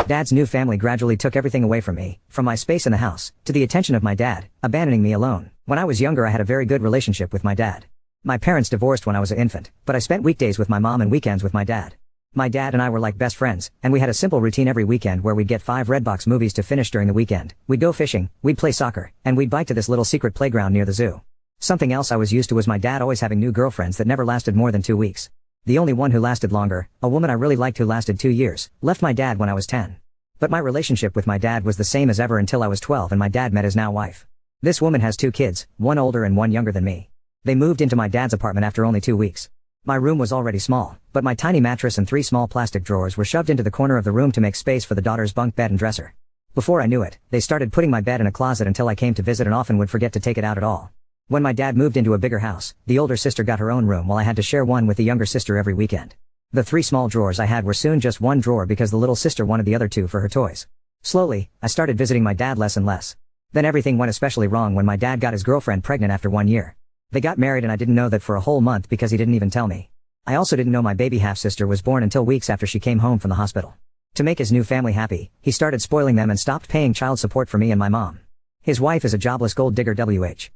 Dad's new family gradually took everything away from me, from my space in the house, to the attention of my dad, abandoning me alone. When I was younger I had a very good relationship with my dad. My parents divorced when I was an infant, but I spent weekdays with my mom and weekends with my dad. My dad and I were like best friends, and we had a simple routine every weekend where we'd get 5 Redbox movies to finish during the weekend. We'd go fishing, we'd play soccer, and we'd bike to this little secret playground near the zoo. Something else I was used to was my dad always having new girlfriends that never lasted more than 2 weeks. The only one who lasted longer, a woman I really liked who lasted 2 years, left my dad when I was 10. But my relationship with my dad was the same as ever until I was 12 and my dad met his now wife. This woman has 2 kids, one older and one younger than me. They moved into my dad's apartment after only 2 weeks. My room was already small, but my tiny mattress and 3 small plastic drawers were shoved into the corner of the room to make space for the daughter's bunk bed and dresser. Before I knew it, they started putting my bed in a closet until I came to visit and often would forget to take it out at all. When my dad moved into a bigger house, the older sister got her own room while I had to share one with the younger sister every weekend. The 3 small drawers I had were soon just one drawer because the little sister wanted the other 2 for her toys. Slowly, I started visiting my dad less and less. Then everything went especially wrong when my dad got his girlfriend pregnant after 1 year. They got married and I didn't know that for a whole month because he didn't even tell me. I also didn't know my baby half-sister was born until weeks after she came home from the hospital. To make his new family happy, he started spoiling them and stopped paying child support for me and my mom. His wife is a jobless gold digger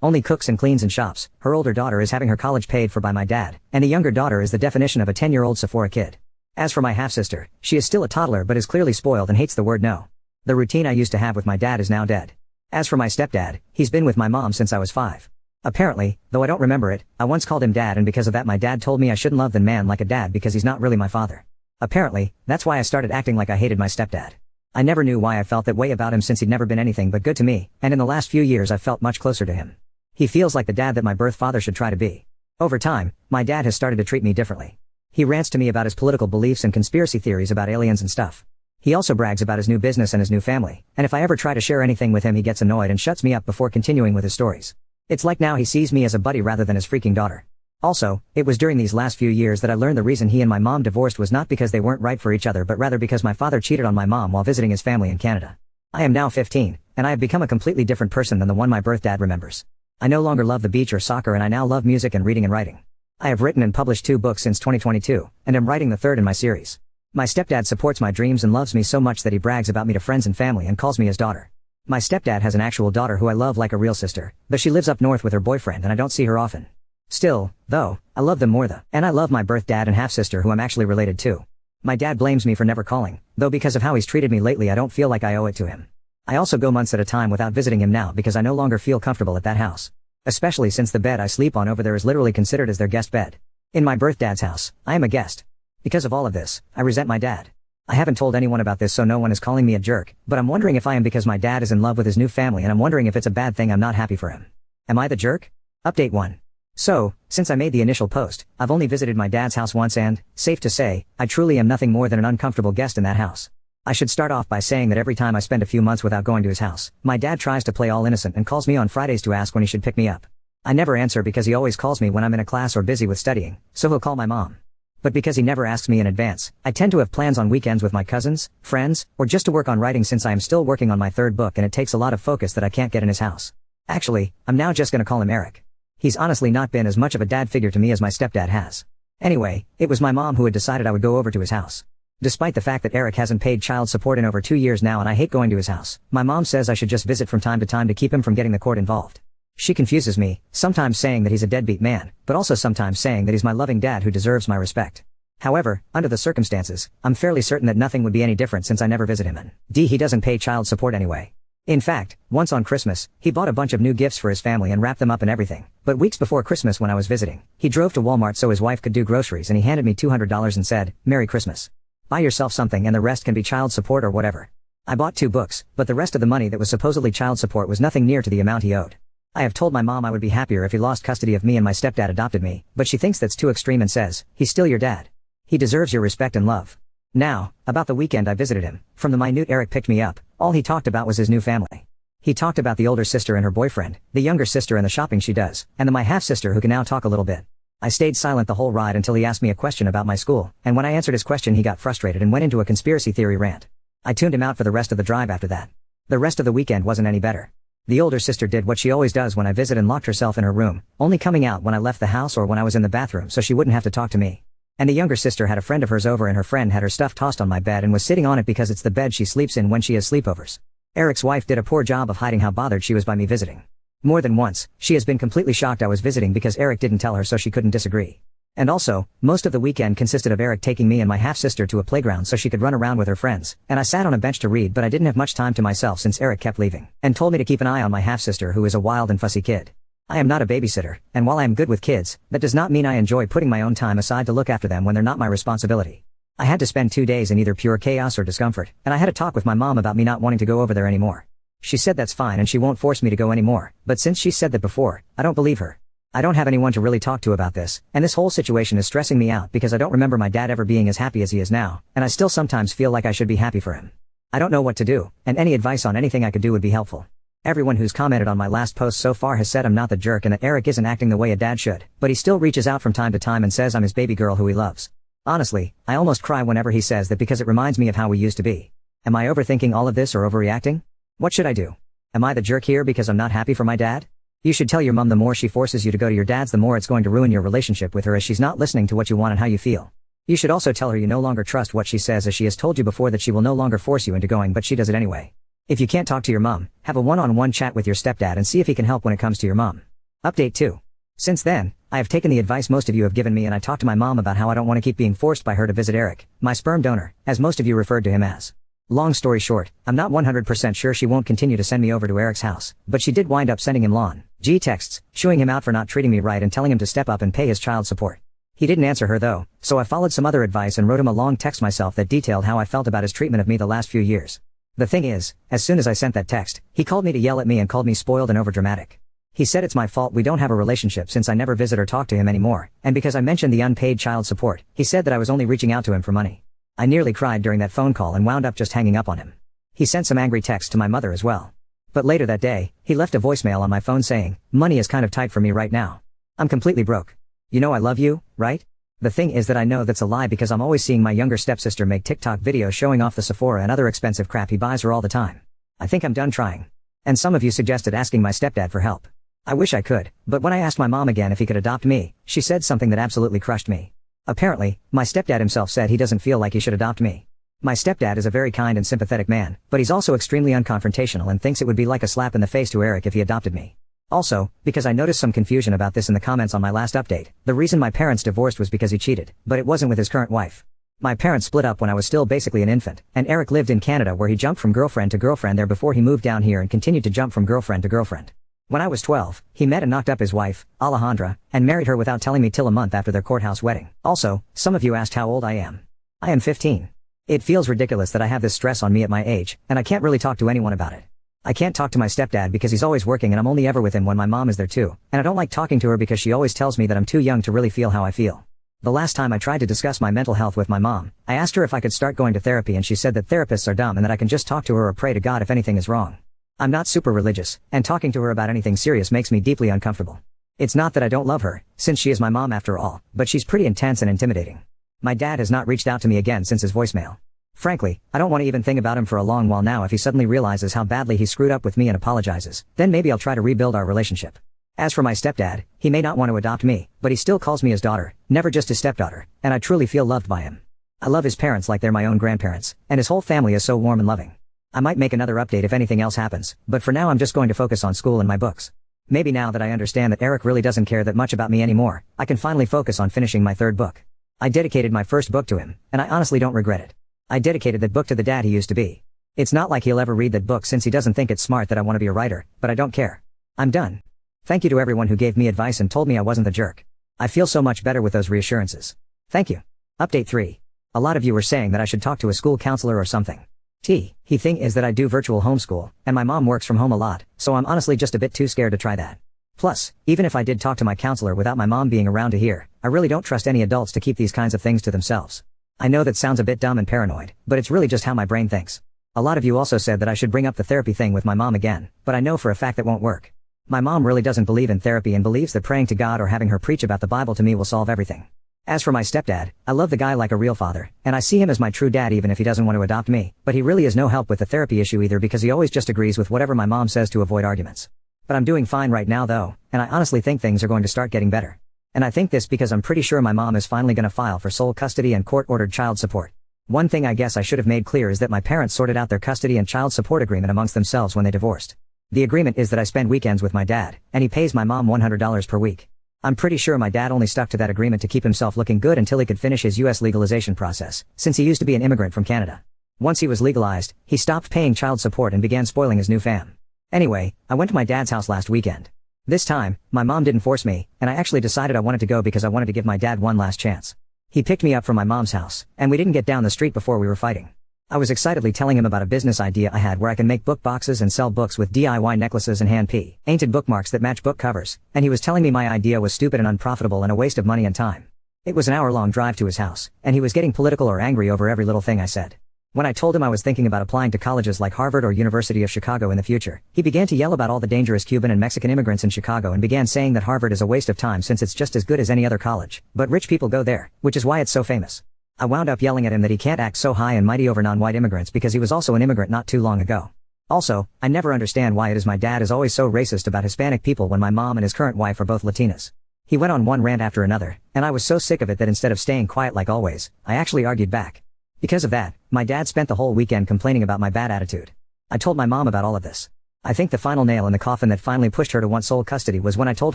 only cooks and cleans and shops. Her older daughter is having her college paid for by my dad, and the younger daughter is the definition of a 10-year-old Sephora kid. As for my half-sister, she is still a toddler but is clearly spoiled and hates the word no. The routine I used to have with my dad is now dead. As for my stepdad, he's been with my mom since I was 5. Apparently, though I don't remember it, I once called him dad and because of that my dad told me I shouldn't love the man like a dad because he's not really my father. Apparently, that's why I started acting like I hated my stepdad. I never knew why I felt that way about him since he'd never been anything but good to me, and in the last few years I've felt much closer to him. He feels like the dad that my birth father should try to be. Over time, my dad has started to treat me differently. He rants to me about his political beliefs and conspiracy theories about aliens and stuff. He also brags about his new business and his new family, and if I ever try to share anything with him he gets annoyed and shuts me up before continuing with his stories. It's like now he sees me as a buddy rather than his freaking daughter. Also, it was during these last few years that I learned the reason he and my mom divorced was not because they weren't right for each other but rather because my father cheated on my mom while visiting his family in Canada. I am now 15, and I have become a completely different person than the one my birth dad remembers. I no longer love the beach or soccer and I now love music and reading and writing. I have written and published 2 books since 2022, and am writing the 3rd in my series. My stepdad supports my dreams and loves me so much that he brags about me to friends and family and calls me his daughter. My stepdad has an actual daughter who I love like a real sister, though she lives up north with her boyfriend and I don't see her often. Still, though, I love them more and I love my birth dad and half-sister who I'm actually related to. My dad blames me for never calling, though because of how he's treated me lately I don't feel like I owe it to him. I also go months at a time without visiting him now because I no longer feel comfortable at that house. Especially since the bed I sleep on over there is literally considered as their guest bed. In my birth dad's house, I am a guest. Because of all of this, I resent my dad. I haven't told anyone about this so no one is calling me a jerk, but I'm wondering if I am because my dad is in love with his new family and I'm wondering if it's a bad thing I'm not happy for him. Am I the jerk? Update 1. So, since I made the initial post, I've only visited my dad's house once and, safe to say, I truly am nothing more than an uncomfortable guest in that house. I should start off by saying that every time I spend a few months without going to his house, my dad tries to play all innocent and calls me on Fridays to ask when he should pick me up. I never answer because he always calls me when I'm in a class or busy with studying, so he'll call my mom. But because he never asks me in advance, I tend to have plans on weekends with my cousins, friends, or just to work on writing since I am still working on my 3rd book and it takes a lot of focus that I can't get in his house. Actually, I'm now just gonna call him Eric. He's honestly not been as much of a dad figure to me as my stepdad has. Anyway, it was my mom who had decided I would go over to his house. Despite the fact that Eric hasn't paid child support in over 2 years now and I hate going to his house, my mom says I should just visit from time to keep him from getting the court involved. She confuses me, sometimes saying that he's a deadbeat man, but also sometimes saying that he's my loving dad who deserves my respect. However, under the circumstances, I'm fairly certain that nothing would be any different since I never visit him and he doesn't pay child support anyway. In fact, once on Christmas, he bought a bunch of new gifts for his family and wrapped them up and everything. But weeks before Christmas when I was visiting, he drove to Walmart so his wife could do groceries and he handed me $200 and said, "Merry Christmas. Buy yourself something and the rest can be child support or whatever." I bought 2 books, but the rest of the money that was supposedly child support was nothing near to the amount he owed. I have told my mom I would be happier if he lost custody of me and my stepdad adopted me, but she thinks that's too extreme and says, "He's still your dad. He deserves your respect and love." Now, about the weekend I visited him, from the minute Eric picked me up, all he talked about was his new family. He talked about the older sister and her boyfriend, the younger sister and the shopping she does, and then my half-sister who can now talk a little bit. I stayed silent the whole ride until he asked me a question about my school, and when I answered his question he got frustrated and went into a conspiracy theory rant. I tuned him out for the rest of the drive after that. The rest of the weekend wasn't any better. The older sister did what she always does when I visit and locked herself in her room, only coming out when I left the house or when I was in the bathroom so she wouldn't have to talk to me. And the younger sister had a friend of hers over and her friend had her stuff tossed on my bed and was sitting on it because it's the bed she sleeps in when she has sleepovers. Eric's wife did a poor job of hiding how bothered she was by me visiting. More than once, she has been completely shocked I was visiting because Eric didn't tell her so she couldn't disagree. And also, most of the weekend consisted of Eric taking me and my half-sister to a playground so she could run around with her friends, and I sat on a bench to read but I didn't have much time to myself since Eric kept leaving, and told me to keep an eye on my half-sister who is a wild and fussy kid. I am not a babysitter, and while I am good with kids, that does not mean I enjoy putting my own time aside to look after them when they're not my responsibility. I had to spend 2 days in either pure chaos or discomfort, and I had a talk with my mom about me not wanting to go over there anymore. She said that's fine and she won't force me to go anymore, but since she said that before, I don't believe her. I don't have anyone to really talk to about this, and this whole situation is stressing me out because I don't remember my dad ever being as happy as he is now, and I still sometimes feel like I should be happy for him. I don't know what to do, and any advice on anything I could do would be helpful. Everyone who's commented on my last post so far has said I'm not the jerk and that Eric isn't acting the way a dad should, but he still reaches out from time to time and says I'm his baby girl who he loves. Honestly, I almost cry whenever he says that because it reminds me of how we used to be. Am I overthinking all of this or overreacting? What should I do? Am I the jerk here because I'm not happy for my dad? You should tell your mom the more she forces you to go to your dad's the more it's going to ruin your relationship with her as she's not listening to what you want and how you feel. You should also tell her you no longer trust what she says as she has told you before that she will no longer force you into going but she does it anyway. If you can't talk to your mom, have a one-on-one chat with your stepdad and see if he can help when it comes to your mom. Update 2. Since then, I have taken the advice most of you have given me and I talked to my mom about how I don't want to keep being forced by her to visit Eric, my sperm donor, as most of you referred to him as. Long story short, I'm not 100% sure she won't continue to send me over to Eric's house, but she did wind up sending him texts, shooing him out for not treating me right and telling him to step up and pay his child support. He didn't answer her though, so I followed some other advice and wrote him a long text myself that detailed how I felt about his treatment of me the last few years. The thing is, as soon as I sent that text, he called me to yell at me and called me spoiled and overdramatic. He said it's my fault we don't have a relationship since I never visit or talk to him anymore, and because I mentioned the unpaid child support, he said that I was only reaching out to him for money. I nearly cried during that phone call and wound up just hanging up on him. He sent some angry texts to my mother as well. But later that day, he left a voicemail on my phone saying, "Money is kind of tight for me right now. I'm completely broke. You know I love you, right?" The thing is that I know that's a lie because I'm always seeing my younger stepsister make TikTok videos showing off the Sephora and other expensive crap he buys her all the time. I think I'm done trying. And some of you suggested asking my stepdad for help. I wish I could, but when I asked my mom again if he could adopt me, she said something that absolutely crushed me. Apparently, my stepdad himself said he doesn't feel like he should adopt me. My stepdad is a very kind and sympathetic man, but he's also extremely unconfrontational and thinks it would be like a slap in the face to Eric if he adopted me. Also, because I noticed some confusion about this in the comments on my last update, the reason my parents divorced was because he cheated, but it wasn't with his current wife. My parents split up when I was still basically an infant, and Eric lived in Canada where he jumped from girlfriend to girlfriend there before he moved down here and continued to jump from girlfriend to girlfriend. When I was 12, he met and knocked up his wife, Alejandra, and married her without telling me till a month after their courthouse wedding. Also, some of you asked how old I am. I am 15. It feels ridiculous that I have this stress on me at my age, and I can't really talk to anyone about it. I can't talk to my stepdad because he's always working and I'm only ever with him when my mom is there too, and I don't like talking to her because she always tells me that I'm too young to really feel how I feel. The last time I tried to discuss my mental health with my mom, I asked her if I could start going to therapy and she said that therapists are dumb and that I can just talk to her or pray to God if anything is wrong. I'm not super religious, and talking to her about anything serious makes me deeply uncomfortable. It's not that I don't love her, since she is my mom after all, but she's pretty intense and intimidating. My dad has not reached out to me again since his voicemail. Frankly, I don't want to even think about him for a long while now. If he suddenly realizes how badly he screwed up with me and apologizes, then maybe I'll try to rebuild our relationship. As for my stepdad, he may not want to adopt me, but he still calls me his daughter, never just his stepdaughter, and I truly feel loved by him. I love his parents like they're my own grandparents, and his whole family is so warm and loving. I might make another update if anything else happens, but for now I'm just going to focus on school and my books. Maybe now that I understand that Eric really doesn't care that much about me anymore, I can finally focus on finishing my 3rd book. I dedicated my first book to him, and I honestly don't regret it. I dedicated that book to the dad he used to be. It's not like he'll ever read that book since he doesn't think it's smart that I want to be a writer, but I don't care. I'm done. Thank you to everyone who gave me advice and told me I wasn't the jerk. I feel so much better with those reassurances. Thank you. Update 3. A lot of you were saying that I should talk to a school counselor or something. He thing is that I do virtual homeschool, and my mom works from home a lot, so I'm honestly just a bit too scared to try that. Plus, even if I did talk to my counselor without my mom being around to hear, I really don't trust any adults to keep these kinds of things to themselves. I know that sounds a bit dumb and paranoid, but it's really just how my brain thinks. A lot of you also said that I should bring up the therapy thing with my mom again, but I know for a fact that won't work. My mom really doesn't believe in therapy and believes that praying to God or having her preach about the Bible to me will solve everything. As for my stepdad, I love the guy like a real father, and I see him as my true dad even if he doesn't want to adopt me, but he really is no help with the therapy issue either because he always just agrees with whatever my mom says to avoid arguments. But I'm doing fine right now though, and I honestly think things are going to start getting better. And I think this because I'm pretty sure my mom is finally gonna file for sole custody and court-ordered child support. One thing I guess I should have made clear is that my parents sorted out their custody and child support agreement amongst themselves when they divorced. The agreement is that I spend weekends with my dad, and he pays my mom $100 per week. I'm pretty sure my dad only stuck to that agreement to keep himself looking good until he could finish his US legalization process, since he used to be an immigrant from Canada. Once he was legalized, he stopped paying child support and began spoiling his new fam. Anyway, I went to my dad's house last weekend. This time, my mom didn't force me, and I actually decided I wanted to go because I wanted to give my dad one last chance. He picked me up from my mom's house, and we didn't get down the street before we were fighting. I was excitedly telling him about a business idea I had where I can make book boxes and sell books with DIY necklaces and hand-painted bookmarks that match book covers, and he was telling me my idea was stupid and unprofitable and a waste of money and time. It was an hour-long drive to his house, and he was getting political or angry over every little thing I said. When I told him I was thinking about applying to colleges like Harvard or University of Chicago in the future, he began to yell about all the dangerous Cuban and Mexican immigrants in Chicago and began saying that Harvard is a waste of time since it's just as good as any other college, but rich people go there, which is why it's so famous. I wound up yelling at him that he can't act so high and mighty over non-white immigrants because he was also an immigrant not too long ago. Also, I never understand why it is my dad is always so racist about Hispanic people when my mom and his current wife are both Latinas. He went on one rant after another, and I was so sick of it that instead of staying quiet like always, I actually argued back. Because of that, my dad spent the whole weekend complaining about my bad attitude. I told my mom about all of this. I think the final nail in the coffin that finally pushed her to want sole custody was when I told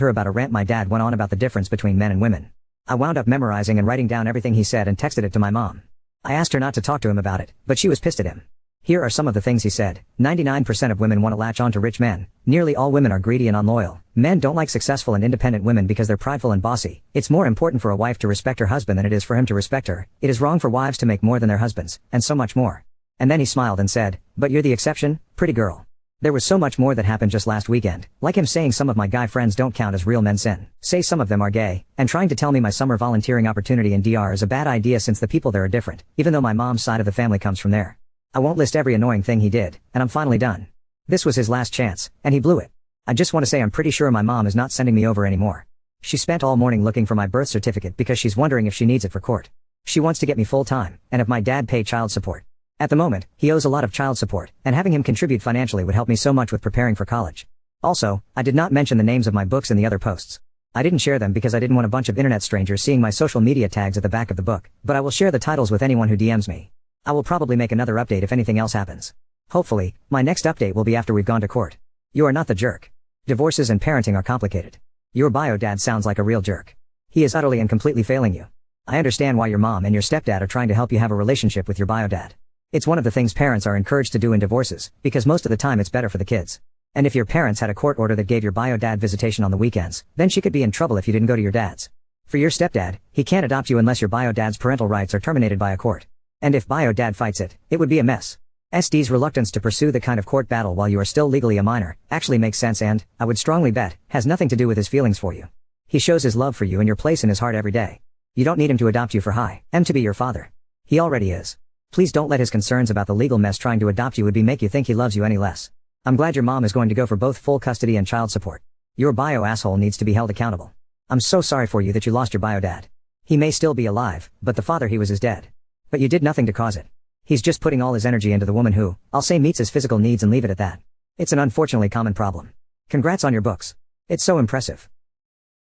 her about a rant my dad went on about the difference between men and women. I wound up memorizing and writing down everything he said and texted it to my mom. I asked her not to talk to him about it, but she was pissed at him. Here are some of the things he said. 99% of women want to latch on to rich men. Nearly all women are greedy and unloyal. Men don't like successful and independent women because they're prideful and bossy. It's more important for a wife to respect her husband than it is for him to respect her. It is wrong for wives to make more than their husbands, and so much more. And then he smiled and said, "But you're the exception, pretty girl." There was so much more that happened just last weekend, like him saying some of my guy friends don't count as real men sin, say some of them are gay, and trying to tell me my summer volunteering opportunity in DR is a bad idea since the people there are different, even though my mom's side of the family comes from there. I won't list every annoying thing he did, and I'm finally done. This was his last chance, and he blew it. I just want to say I'm pretty sure my mom is not sending me over anymore. She spent all morning looking for my birth certificate because she's wondering if she needs it for court. She wants to get me full-time, and have my dad pay child support. At the moment, he owes a lot of child support, and having him contribute financially would help me so much with preparing for college. Also, I did not mention the names of my books in the other posts. I didn't share them because I didn't want a bunch of internet strangers seeing my social media tags at the back of the book, but I will share the titles with anyone who DMs me. I will probably make another update if anything else happens. Hopefully, my next update will be after we've gone to court. You are not the jerk. Divorces and parenting are complicated. Your bio dad sounds like a real jerk. He is utterly and completely failing you. I understand why your mom and your stepdad are trying to help you have a relationship with your bio dad. It's one of the things parents are encouraged to do in divorces, because most of the time it's better for the kids. And if your parents had a court order that gave your bio dad visitation on the weekends, then she could be in trouble if you didn't go to your dad's. For your stepdad, he can't adopt you unless your bio dad's parental rights are terminated by a court. And if bio dad fights it, it would be a mess. SD's reluctance to pursue the kind of court battle while you are still legally a minor actually makes sense and, I would strongly bet, has nothing to do with his feelings for you. He shows his love for you and your place in his heart every day. You don't need him to adopt you for to be your father. He already is. Please don't let his concerns about the legal mess trying to adopt you would be make you think he loves you any less. I'm glad your mom is going to go for both full custody and child support. Your bio asshole needs to be held accountable. I'm so sorry for you that you lost your bio dad. He may still be alive, but the father he was is dead. But you did nothing to cause it. He's just putting all his energy into the woman who, I'll say, meets his physical needs and leave it at that. It's an unfortunately common problem. Congrats on your books. It's so impressive.